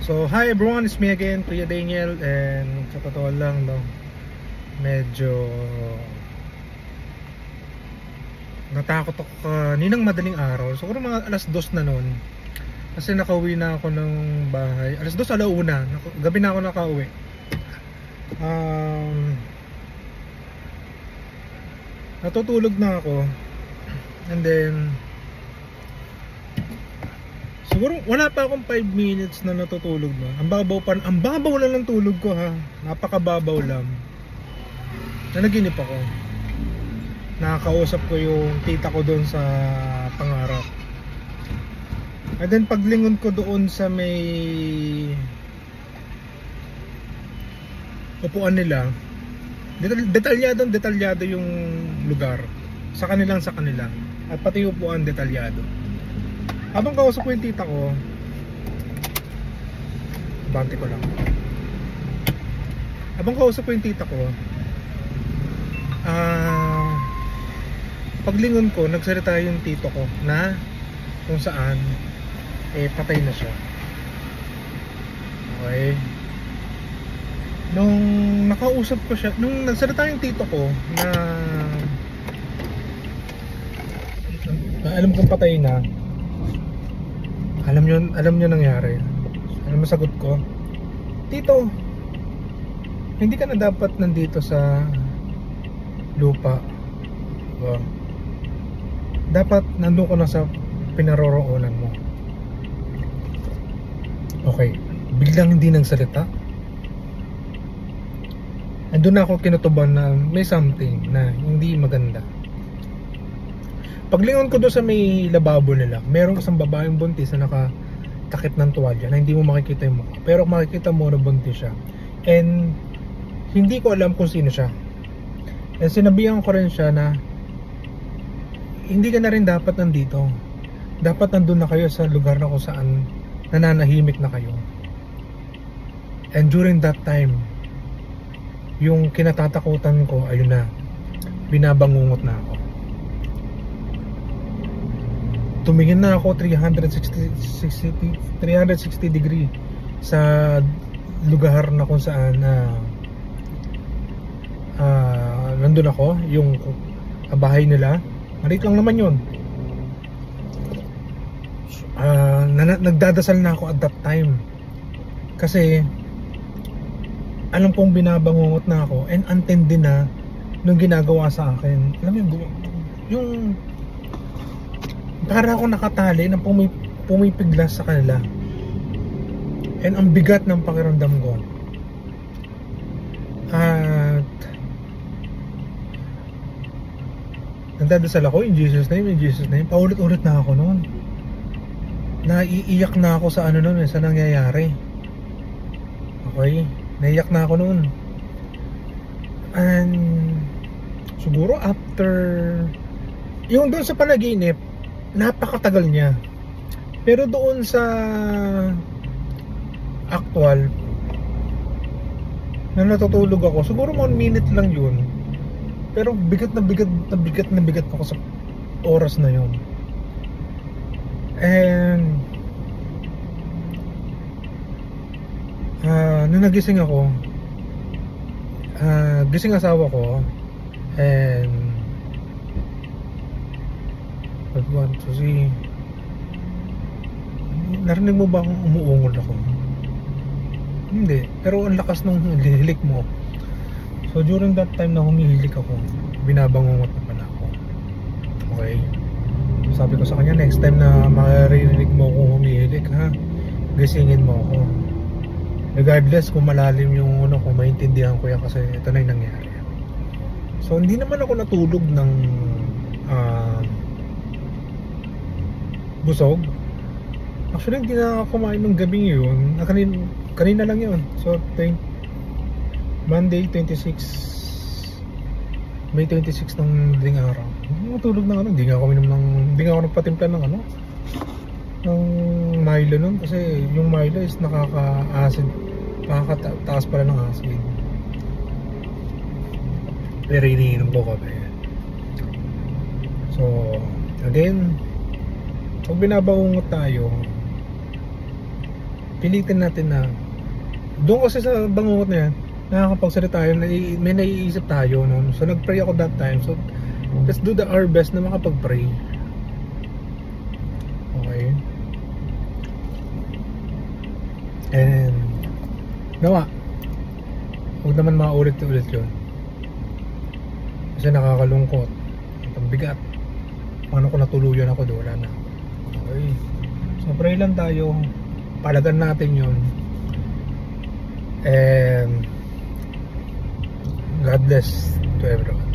So, hi everyone, it's me again, Kuya Daniel. And sa totoo lang, no, medyo natakot ako kaninang madaling araw. Siguro mga alas 2 na nun. Kasi nakauwi na ako ng bahay. Alas 2, alauna. Gabi na ako nakauwi. Natutulog na ako. And then siguro wala pa akong 5 minutes na natutulog na. Ang babaw lang ng tulog ko, ha. Napakababaw lang. Nanaginip ako. Nakakausap ko yung tita ko doon sa pangarap. And then paglingon ko doon sa may upuan nila, detalyado yung lugar. Sa kanila. At pati yung upuan detalyado. Habang kausap ko yung tita ko, bante ko lang. Habang kausap ko yung tita ko, paglingon ko, nagsalita yung tito ko na kung saan patay na siya. Okay. Nung nakausap ko siya, nung nagsalita yung tito ko na alam kong patay na, alam nyo nangyari. Alam mo sagot ko? Tito, hindi ka na dapat nandito sa lupa. Dapat nandun ka na sa pinaroroonan mo. Okay, biglang hindi nagsalita. Andun na ako kinutuban na may something na hindi maganda. Paglingon ko doon sa may lababo nila, merong isang babaeng buntis na nakatakip ng tuwalya na hindi mo makikita yung mukha, pero makikita mo na buntis siya. And hindi ko alam kung sino siya. And sinabihan ko rin siya na hindi ka na rin dapat nandito. Dapat nandun na kayo sa lugar na kung saan nananahimik na kayo. And during that time, yung kinatatakutan ko, ayun na, binabangungot na ako. Tumingin na ako 360 degree sa lugar na kung saan nandun ako, yung bahay nila. Marit lang naman yun. Nagdadasal na ako at that time. Kasi alam kong binabangungot na ako and antindi na nung ginagawa sa akin. Alam mo yung para ako nakatali na pumipiglas sa kanila. And ang bigat ng pakiramdam ko. At nagdadasal ako in Jesus name. Paulit-ulit na ako noon. Naiiyak na ako sa noon, sa nangyayari. Okay? Naiiyak na ako noon. And siguro after yung doon sa panaginip, napakatagal niya. Pero doon sa actual na natutulog ako, siguro 1 minute lang yun. Pero bigat na bigat ako sa oras na yun. And nung nagising ako, gising asawa ko, and I want to see, narinig mo ba akong umuungol ako? Hindi, pero ang lakas nung hilik mo. So during that time na humihilik ako, binabangungot na pala ako. Okay, sabi ko sa kanya, next time na maririnig mo akong humihilik, ha, gisingin mo ako. Regardless kung malalim yung kung maintindihan ko yan, kasi ito na yung nangyari. So hindi naman ako natulog ng busog. Actually hindi na ako kumain ng gabi yun. Kanina lang yun. So Monday 26, May 26 ng daling araw. Matulog na hindi nga ako nagpatimpla ng ng Milo nun, kasi yung Milo is nakaka-acid, nakakataas pala ng acid. Pero iniinom ko kape. So again, pag binabangungot tayo, pilitin natin na doon kasi sa bangungot na yan, nakakapagsalita tayo, may naiisip tayo, no? So nagpray ako that time. So let's do our best na makapag-pray. Okay. And nawa, huwag naman maulit-ulit yun, kasi nakakalungkot, ang bigat. Paano kung natuluyan ako doon? Wala na. Okay. So pray lang tayo, palagan natin yun. And God bless to everyone.